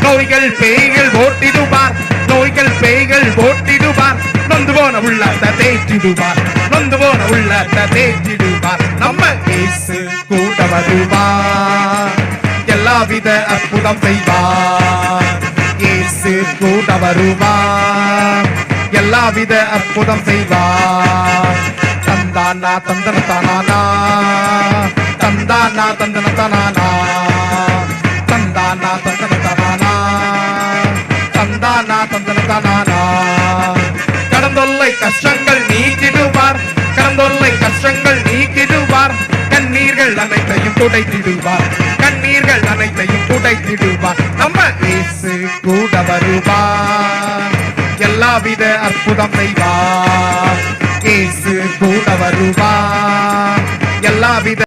நோய்கள் பேய்கள் ஓட்டிடுவார், நோய்கள் பேய்கள் ஓட்டிடுவார், நொந்து போன உள்ளத்தை தேற்றிடுவார், நொந்து போன உள்ளத்தை தேற்றிடுவார். நம்ம இயேசு கூட வருவார், எல்லாவித அற்புதம் செய்வார். இயேசு கூட வருவார், எல்லாவித அற்புதம் செய்வார். தந்தானா தந்தன தானா, தந்தானா தந்தன தானா, தந்தானா தந்தன தானா, தந்தானா தந்தன தானா. கடந்தொல்லை கஷ்டங்கள் நீக்கிடுவார், கடந்தொல்லை கஷ்டங்கள் நீக்கிடுவார். கண்ணீர்கள் அனைத்தையும் துடைத்திடுவார், கண்ணீர்கள் அனைத்தையும் துடைத்திடுவார். நம்ம இயேசு கூட வருவார், எல்லாவித அற்புதம் செய்வார். இயேசு கூட வருவார், எல்லாவித